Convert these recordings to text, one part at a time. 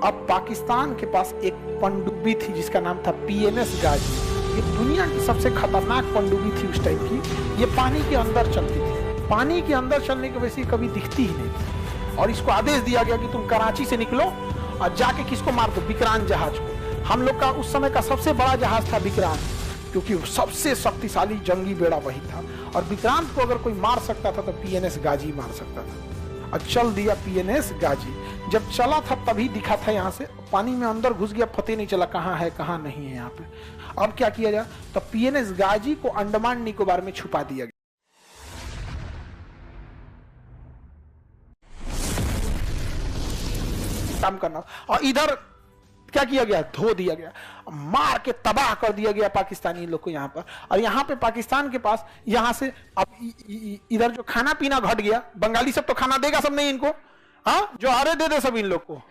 अब पाकिस्तान के पास एक पनडुब्बी थी जिसका नाम था पीएनएस गाजी। ये दुनिया की सबसे खतरनाक पनडुब्बी थी उस टाइम की। ये पानी के अंदर चलती थी, पानी के अंदर चलने की वजह से कभी दिखती ही नहीं थी। और इसको आदेश दिया गया कि तुम कराची से निकलो और जाके किसको मार दो, विक्रांत जहाज को। हम लोग का उस समय का सबसे बड़ा जहाज था विक्रांत, क्योंकि सबसे शक्तिशाली जंगी बेड़ा वही था। और विक्रांत को अगर कोई मार सकता था तो पीएनएस गाजी मार सकता था। और चल दिया पीएनएस गाजी। जब चला था तभी दिखा था, यहाँ से पानी में अंदर घुस गया, पता नहीं चला कहाँ है कहाँ नहीं है यहाँ पे। अब क्या किया जाए, तो पीएनएस गाजी को अंडमान निकोबार में छुपा दिया गया। काम करना, और इधर क्या किया गया, धो दिया गया, मार के तबाह कर दिया गया पाकिस्तानी लोग को यहाँ पर। और यहाँ पे पाकिस्तान के पास यहाँ से अब इधर जो खाना पीना घट गया, बंगाली सब तो खाना देगा सब नहीं इनको, हाँ जो अरे दे दे सब इन लोग को,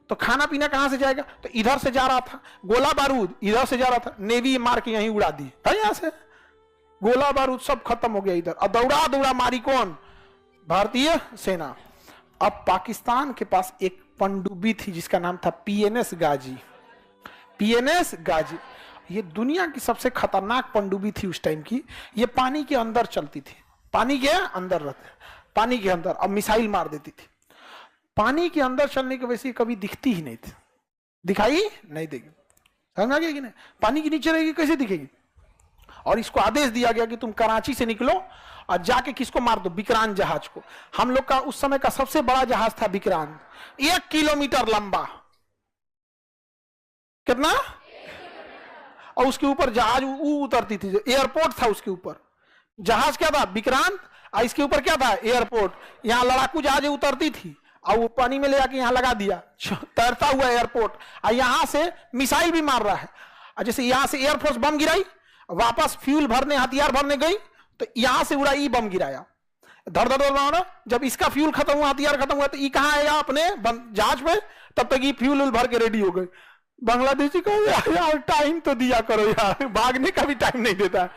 तो खाना पीना कहां से जाएगा, तो इधर से जा रहा था गोला बारूद, इधर से जा रहा था, नेवी मार के यहीं उड़ा दी था, यहाँ से गोला बारूद सब खत्म हो गया इधर। और दौड़ा दौड़ा मारी कौन, भारतीय सेना। अब पाकिस्तान के पास एक पनडुब्बी थी जिसका नाम था पीएनएस गाजी। पीएनएस गाजी ये दुनिया की सबसे खतरनाक पनडुब्बी थी उस टाइम की। ये पानी के अंदर चलती थी, पानी के अंदर रहते, पानी के अंदर, अब मिसाइल मार देती थी। पानी के अंदर चलने की वजह से कभी दिखती ही नहीं थी, दिखाई नहीं देगी, समझ आ गया कि नहीं। पानी के नीचे रहेगी कैसे दिखेगी। और इसको आदेश दिया गया कि तुम कराची से निकलो और जाके किसको मार दो, विक्रांत जहाज को। हम लोग का उस समय का सबसे बड़ा जहाज था विक्रांत, 1 किलोमीटर लंबा, कितना, और उसके ऊपर जहाज उतरती थी, एयरपोर्ट था उसके ऊपर। जहाज क्या था, विक्रांत, और इसके ऊपर क्या था, एयरपोर्ट। यहाँ लड़ाकू जहाज उतरती थी और वो पानी में ले जाके यहाँ लगा दिया, तैरता हुआ एयरपोर्ट। और यहां से मिसाइल भी मार रहा है, और जैसे यहां से एयरफोर्स बम गिराई, वापस फ्यूल भरने, हथियार भरने गई, तो यहां से उड़ा ई बम गिराया, धड़ धड़ धड़। जब इसका फ्यूल खत्म हुआ, हथियार खत्म हुआ, तो ये कहां आएगा, अपने जहाज में। तब तक ये फ्यूल भर के रेडी हो गई। बांग्लादेशी को यार टाइम तो दिया करो यार, भागने का भी टाइम नहीं देता।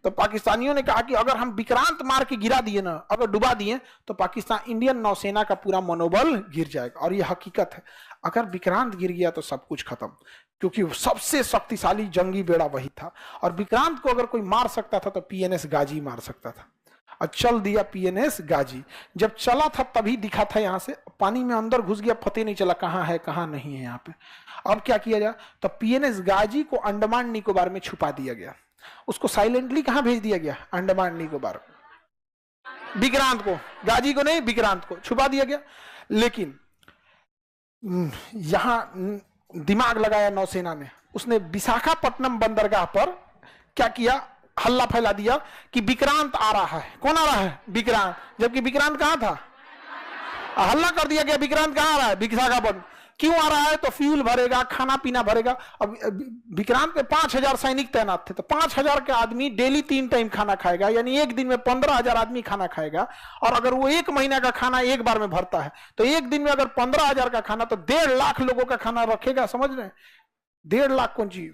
तो पाकिस्तानियों ने कहा कि अगर हम विक्रांत मार के गिरा दिए ना, अगर डुबा दिए, तो पाकिस्तान, इंडियन नौसेना का पूरा मनोबल गिर जाएगा। और यह हकीकत है, अगर विक्रांत गिर गया तो सब कुछ खत्म, क्योंकि सबसे शक्तिशाली जंगी बेड़ा वही था। और विक्रांत को अगर कोई मार सकता था तो पीएनएस गाजी मार सकता था। और चल दिया पीएनएस गाजी। जब चला था तभी दिखा था, यहाँ से पानी में अंदर घुस गया, पता नहीं चला कहाँ है कहाँ नहीं है यहाँ पे। अब क्या किया जाए, तो पीएनएस गाजी को अंडमान निकोबार में छुपा दिया गया। उसको साइलेंटली कहां भेज दिया गया, अंडमान निकोबार। विक्रांत को, गाजी को नहीं, विक्रांत को छुपा दिया गया। लेकिन यहां दिमाग लगाया नौसेना ने, उसने विशाखापट्टनम बंदरगाह पर क्या किया, हल्ला फैला दिया कि विक्रांत आ रहा है। कौन आ रहा है, विक्रांत, जबकि विक्रांत कहां था। हल्ला कर दिया गया विक्रांत कहां आ रहा है, विशाखापट्टनम। क्यों आ रहा है, तो फ्यूल भरेगा, खाना पीना भरेगा। अब विक्रांत में 5000 सैनिक तैनात थे, तो 5000 के आदमी डेली 3 टाइम खाना खाएगा, यानी एक दिन में 15000 आदमी खाना खाएगा। और अगर वो 1 महीना का खाना एक बार में भरता है, तो एक दिन में अगर 15000 का खाना, तो 1.5 लाख लोगों का खाना रखेगा, समझ रहे हैं। 1.5 लाख कौन चीज,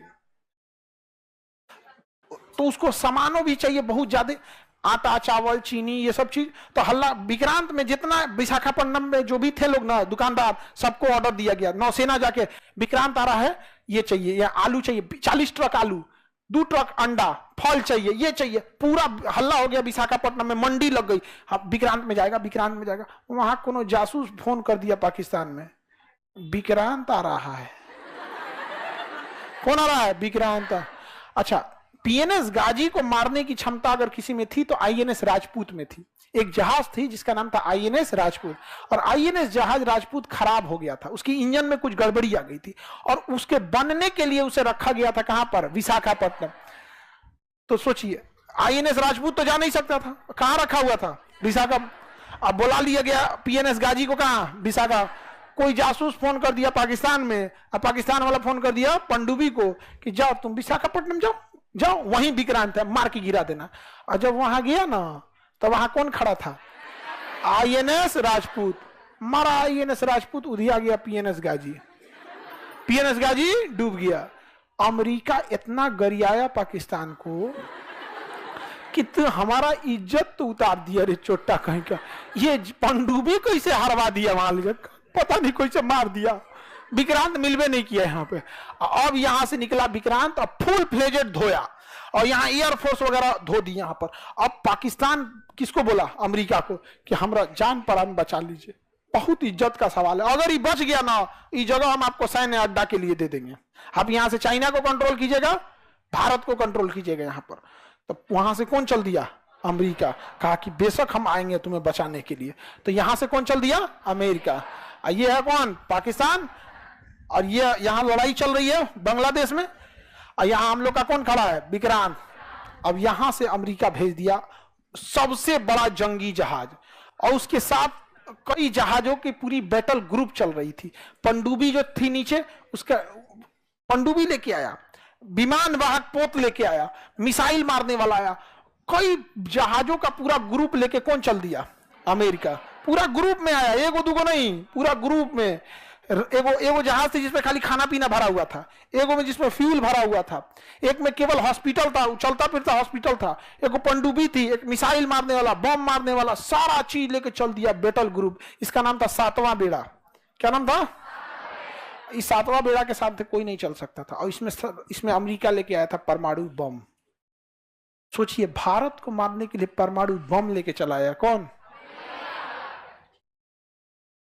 तो उसको सामानों भी चाहिए बहुत ज्यादा, आटा चावल चीनी ये सब चीज। तो हल्ला विक्रांत में जितना विशाखापट्टनम में जो भी थे लोग ना, दुकानदार, सबको ऑर्डर दिया गया। नौसेना जाके विक्रांत आ रहा है, ये चाहिए, या आलू चाहिए 40 ट्रक आलू, 2 ट्रक अंडा, फल चाहिए, ये चाहिए। पूरा हल्ला हो गया विशाखापट्टनम में, मंडी लग गई। विक्रांत में जाएगा, विक्रांत में जाएगा। वहां कोनो जासूस फोन कर दिया पाकिस्तान में, विक्रांत आ रहा है। कौन आ रहा है, विक्रांत। अच्छा, पीएनएस गाजी को मारने की क्षमता अगर किसी में थी तो आईएनएस राजपूत में थी। एक जहाज थी जिसका नाम था आईएनएस राजपूत, और आईएनएस जहाज राजपूत खराब हो गया था, उसकी इंजन में कुछ गड़बड़ी आ गई थी, और उसके बनने के लिए उसे रखा गया था कहां पर, विशाखापट्टनम। तो सोचिए, आईएनएस राजपूत तो जा नहीं सकता था, कहां रखा हुआ था, विशाखा। अब बुला लिया गया पीएनएस गाजी को, कहां, विशाखा। कोई जासूस फोन कर दिया पाकिस्तान में, अब पाकिस्तान वाला फोन कर दिया पनडुब्बी को कि जाओ तुम विशाखापट्टनम जाओ, जाओ वहीं विक्रांत है, मार के गिरा देना। और जब वहां गया ना, तो वहां कौन खड़ा था, आईएनएस राजपूत। मारा आईएनएस राजपूत, उधिया गया पीएनएस गाजी। पीएनएस गाजी डूब गया। अमेरिका इतना गरियाया पाकिस्तान को कि तो हमारा इज्जत तो उतार दिया रे चोट्टा कहीं का। ये पनडुब्बी कैसे हरवा दिया, वहां ले पता नहीं कैसे मार दिया। विक्रांत मिलवे नहीं किया यहाँ पे। अब यहां से निकला विक्रांत, अब फुल फ्लेजेड धोया और यहाँ एयरफोर्स वगैरह धो दी यहाँ पर। अब पाकिस्तान किसको बोला? अमेरिका को, कि हमरा जान प्राण बचा लीजिए। बहुत इज्जत का सवाल है, अगर ये बच गया ना, ये जगह हम आपको सैन्य अड्डा के लिए दे देंगे। आप यहाँ से चाइना को कंट्रोल कीजिएगा, भारत को कंट्रोल कीजिएगा यहाँ पर। तो वहां से कौन चल दिया? अमेरिका। कहा कि बेशक हम आएंगे तुम्हें बचाने के लिए। तो यहां से कौन चल दिया? अमेरिका। ये है कौन? पाकिस्तान। और ये यहां लड़ाई चल रही है बांग्लादेश में, और यहां हम लोग का कौन खड़ा है? विक्रांत। अब यहां से अमेरिका भेज दिया सबसे बड़ा जंगी जहाज, और उसके साथ कई जहाजों की पूरी बैटल ग्रुप चल रही थी। पनडुब्बी जो थी नीचे, उसका पनडुब्बी लेके आया, विमान वाहक पोत लेके आया, मिसाइल मारने वाला आया, कई जहाजों का पूरा ग्रुप लेके कौन चल दिया? अमेरिका। पूरा ग्रुप में आया, एगो दूगो नहीं, पूरा ग्रुप में। एगो जहाज थी जिसमें खाली खाना पीना भरा हुआ था, एगो में जिसमें फ्यूल भरा हुआ था, एक में केवल हॉस्पिटल था, चलता फिरता हॉस्पिटल था, एगो पनडुब्बी थी, एक मिसाइल मारने वाला, बम मारने वाला, सारा चीज लेके चल दिया बैटल ग्रुप। इसका नाम था सातवां बेड़ा। क्या नाम था? इस सातवां बेड़ा के साथ कोई नहीं चल सकता था। और इसमें अमेरिका लेके आया था परमाणु बम। सोचिए, भारत को मारने के लिए परमाणु बम लेके चला आया कौन?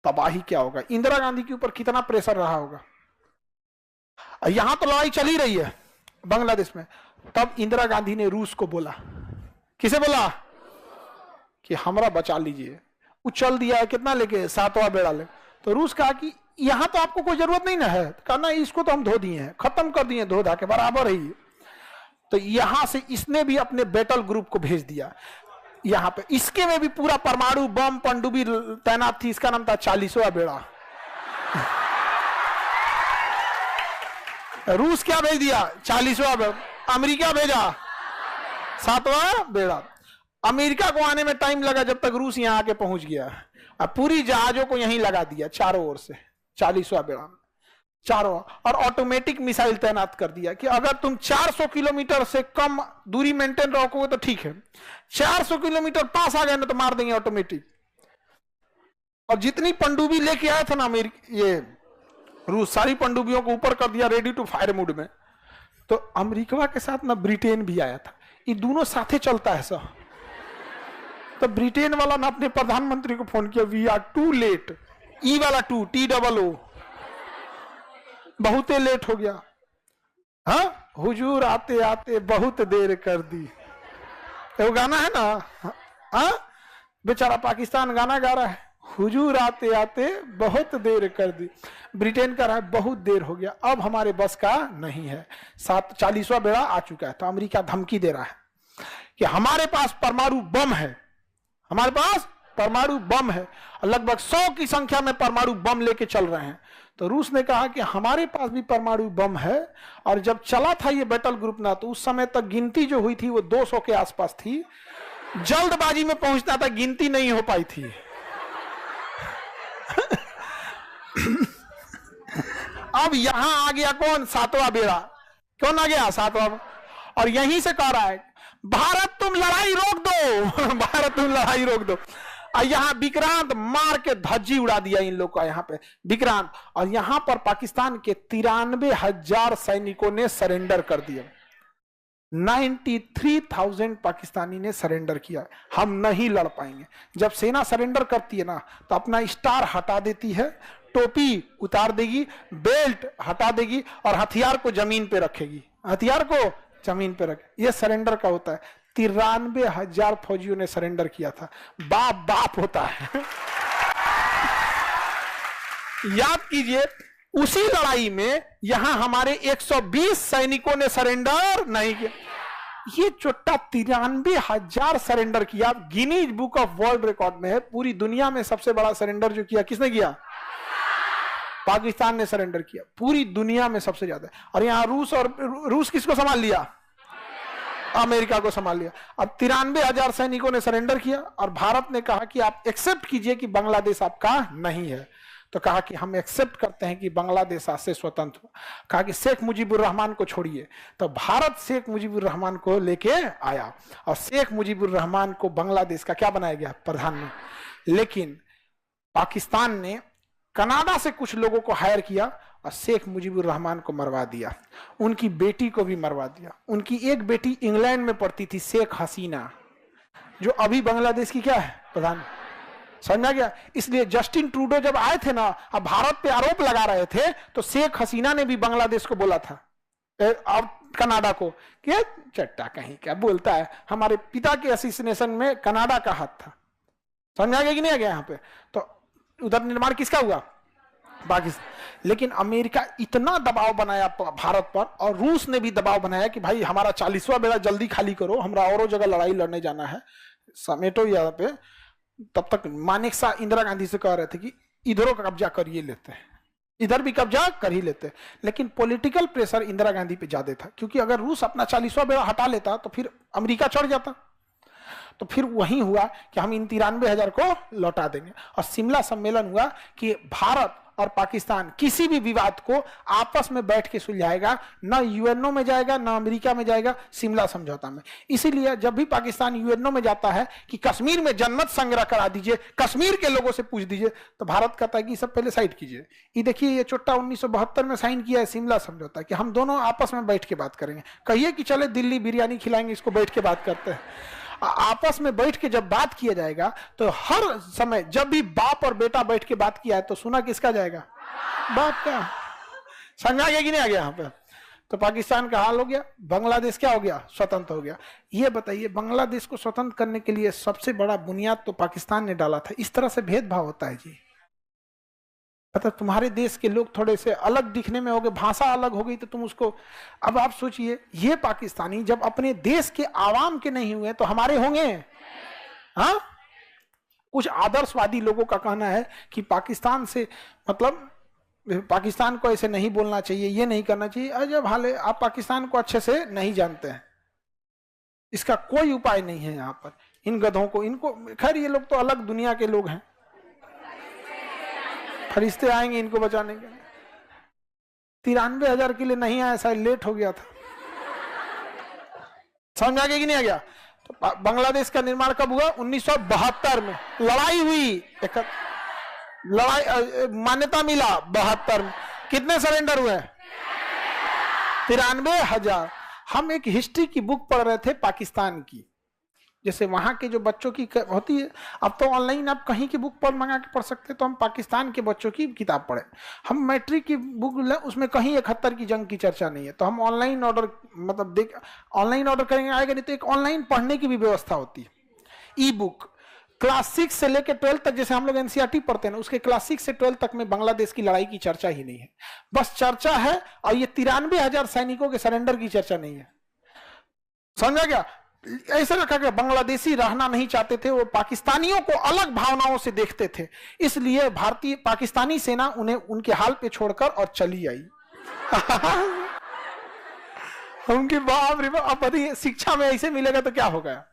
तबाही क्या होगा? इंदिरा गांधी के ऊपर कितना प्रेशर रहा होगा। यहां तो लड़ाई चल ही रही है बांग्लादेश में। तब इंदिरा गांधी ने रूस को बोला। किसे बोला? कि हमरा बचा लीजिए। वो चल दिया है कितना लेके? सातवां बेड़ा ले। तो रूस कहा कि यहां तो आपको कोई जरूरत नहीं ना है। कहा ना, इसको तो हम धो दिए हैं, खत्म कर दिए, धो धा के बराबर है। तो यहां से इसने भी अपने बैटल ग्रुप को भेज दिया यहां पे। इसके में भी पूरा परमाणु बम पनडुब्बी तैनात थी। इसका नाम था 40वां बेड़ा। रूस क्या भेज दिया? 40वां बेड़ा। अमेरिका भेजा 7वां बेड़ा। अमेरिका को आने में टाइम लगा, जब तक रूस यहां आके पहुंच गया। अब पूरी जहाजों को यहीं लगा दिया चारों ओर से, 40वां बेड़ा चारों, और ऑटोमेटिक मिसाइल तैनात कर दिया कि अगर तुम 400 किलोमीटर से कम दूरी मेंटेन रखोगे तो ठीक है, 400 किलोमीटर पास आ गए ना तो मार देंगे ऑटोमेटिक। और जितनी पनडुब्बी लेके आया था ना ये रूस, सारी पनडुब्बियों को ऊपर कर दिया रेडी टू फायर मोड में। तो अमेरिका के साथ ना ब्रिटेन भी आया था। ये दोनों साथे चलता है सर। तो ब्रिटेन वाला ना अपने प्रधानमंत्री को फोन किया, वी आर टू लेट। ई वाला टू, TOO, बहुत लेट हो गया। हाँ, हुजूर आते आते बहुत देर कर दी। वो गाना है ना, हाँ, बेचारा पाकिस्तान गाना गा रहा है, हुजूर आते आते बहुत देर कर दी। ब्रिटेन का रहा है बहुत देर हो गया, अब हमारे बस का नहीं है। 40वां बेड़ा आ चुका है। तो अमेरिका धमकी दे रहा है कि हमारे पास परमाणु बम है, हमारे पास परमाणु बम है, लगभग 100 की संख्या में परमाणु बम लेके चल रहे हैं। तो रूस ने कहा कि हमारे पास भी परमाणु बम है। और जब चला था ये बैटल ग्रुप ना, तो उस समय तक गिनती जो हुई थी वो 200 के आसपास थी। जल्दबाजी में पहुंचना था, गिनती नहीं हो पाई थी। अब यहां आ गया कौन? 7वां बेड़ा। कौन आ गया? 7वां। और यहीं से कह रहा है, भारत तुम लड़ाई रोक दो, भारत तुम लड़ाई रोक दो। यहां विक्रांत मार के धज्जी उड़ा दिया इन लोग का यहाँ पे विक्रांत। और यहां पर पाकिस्तान के 93,000 सैनिकों ने सरेंडर कर दिया। 93,000 पाकिस्तानी ने सरेंडर किया। हम नहीं लड़ पाएंगे। जब सेना सरेंडर करती है ना, तो अपना स्टार हटा देती है, टोपी उतार देगी, बेल्ट हटा देगी, और हथियार को जमीन पे रखेगी। हथियार को जमीन पे रखे, ये सरेंडर का होता है। 93,000 फौजियों ने सरेंडर किया था। बाप बाप होता है। याद कीजिए, उसी लड़ाई में यहां हमारे 120 सैनिकों ने सरेंडर नहीं किया। ये चुट्टा 93,000 सरेंडर किया। Guinness book of world record में है। पूरी दुनिया में सबसे बड़ा सरेंडर जो किया, किसने किया? पाकिस्तान ने सरेंडर किया, पूरी दुनिया में सबसे ज्यादा। और यहां रूस किसको संभाल लिया? अमेरिका को संभाल लिया। अब 93,000 सैनिकों ने सरेंडर किया। और भारत ने कहा कि आप एक्सेप्ट कीजिए कि बांग्लादेश आपका नहीं है। तो कहा कि हम एक्सेप्ट करते हैं कि बांग्लादेश आज से स्वतंत्र हुआ। कहा कि शेख मुजीबुर रहमान को छोड़िए। तो भारत शेख मुजीबुर रहमान को लेके आया, और शेख मुजीबुर रहमान को बांग्लादेश का क्या बनाया गया? प्रधानमंत्री। लेकिन पाकिस्तान ने कनाडा से कुछ लोगों को हायर किया, और शेख मुजीबुर रहमान को मरवा दिया, उनकी बेटी को भी मरवा दिया। उनकी एक बेटी इंग्लैंड में पढ़ती थी, शेख हसीना, जो अभी बांग्लादेश की क्या है, प्रधान। समझा गया? इसलिए जस्टिन ट्रूडो जब आए थे ना, अब भारत पे आरोप लगा रहे थे, तो शेख हसीना ने भी बांग्लादेश को बोला था और कनाडा को कि चट्टा कहीं क्या बोलता है, हमारे पिता के असोसिएशन में कनाडा का हाथ था। समझा गया कि नहीं आ गया? यहाँ पे तो उधर निर्माण किसका हुआ, पाकिस्तान। लेकिन अमेरिका इतना दबाव बनाया भारत पर, और रूस ने भी दबाव बनाया कि भाई हमारा 40वां बेड़ा जल्दी खाली करो, हमरा और जगह लड़ाई लड़ने जाना है, समेटो यहाँ पे। तब तक मानेकशॉ इंदिरा गांधी से कह रहे थे कि इधरों का कब्जा करिए लेते हैं, इधर भी कब्जा कर ही लेते। लेकिन पॉलिटिकल प्रेशर इंदिरा गांधी पे ज्यादा था, क्योंकि अगर रूस अपना 40वां बेड़ा हटा लेता तो फिर अमेरिका चढ़ जाता। तो फिर वही हुआ कि हम इन 93,000 को लौटा देंगे। और शिमला सम्मेलन हुआ कि भारत और पाकिस्तान किसी भी विवाद को आपस में बैठ के सुलझाएगा, न यूएनओ में जाएगा न अमेरिका में जाएगा, शिमला समझौता में। इसीलिए जब भी पाकिस्तान यूएनओ में जाता है कि कश्मीर में जन्नत संग्रह करा दीजिए, कश्मीर के लोगों से पूछ दीजिए, तो भारत कहता है कि सब पहले साइड कीजिए। ये देखिए, ये चोट्टा 1972 में साइन किया है शिमला समझौता कि हम दोनों आपस में बैठ के बात करेंगे। कहिए कि चले दिल्ली बिरयानी खिलाएंगे, इसको बैठ के बात करते हैं। आपस में बैठ के जब बात किया जाएगा तो हर समय जब भी बाप और बेटा बैठ के बात किया है तो सुना किसका जाएगा, बाप का। समझा गया कि नहीं आ गया यहाँ पे? तो पाकिस्तान का हाल हो गया, बांग्लादेश क्या हो गया, स्वतंत्र हो गया। ये बताइए, बांग्लादेश को स्वतंत्र करने के लिए सबसे बड़ा बुनियाद तो पाकिस्तान ने डाला था। इस तरह से भेदभाव होता है जी। मतलब तुम्हारे देश के लोग थोड़े से अलग दिखने में हो गए, भाषा अलग हो गई तो तुम उसको। अब आप सोचिए, ये पाकिस्तानी जब अपने देश के आवाम के नहीं हुए तो हमारे होंगे? हाँ, कुछ आदर्शवादी लोगों का कहना है कि पाकिस्तान से मतलब पाकिस्तान को ऐसे नहीं बोलना चाहिए, ये नहीं करना चाहिए। अजब हाल है, आप पाकिस्तान को अच्छे से नहीं जानते हैं। इसका कोई उपाय नहीं है यहाँ पर। इन गधों को, इनको, खैर ये लोग तो अलग दुनिया के लोग हैं, फरिश्ते आएंगे इनको बचाने के लिए। 93,000 के लिए नहीं आया, शायद लेट हो गया था। समझ आ गया कि नहीं आ गया? तो बांग्लादेश का निर्माण कब हुआ? 1972 में लड़ाई हुई, लड़ाई मान्यता मिला 72 में। कितने सरेंडर हुए? 93,000। हम एक हिस्ट्री की बुक पढ़ रहे थे पाकिस्तान की, जैसे वहां के जो बच्चों की होती है, अब तो ऑनलाइन आप कहीं की बुक पर मंगा के पढ़ सकते हैं। तो हम पाकिस्तान के बच्चों की किताब पढ़े, हम मैट्रिक की बुक, उसमें कहीं 71 की जंग की चर्चा नहीं है। तो हम ऑनलाइन ऑर्डर, मतलब देख ऑनलाइन ऑर्डर करेंगे, आएगा नहीं तो एक ऑनलाइन पढ़ने की भी व्यवस्था होती है, ई बुक। क्लास 6 से लेकर 12 तक, जैसे हम लोग एनसीईआरटी पढ़ते हैं ना, उसके क्लास 6 से 12 तक में बांग्लादेश की लड़ाई की चर्चा ही नहीं है। बस चर्चा है, और ये 93,000 सैनिकों के सरेंडर की चर्चा नहीं है। समझा क्या? ऐसा रखा गया, बांग्लादेशी रहना नहीं चाहते थे, वो पाकिस्तानियों को अलग भावनाओं से देखते थे। इसलिए भारतीय पाकिस्तानी सेना उन्हें उनके हाल पे छोड़कर और चली आई। उनके बाप रे बाप। अब शिक्षा में ऐसे मिलेगा तो क्या होगा?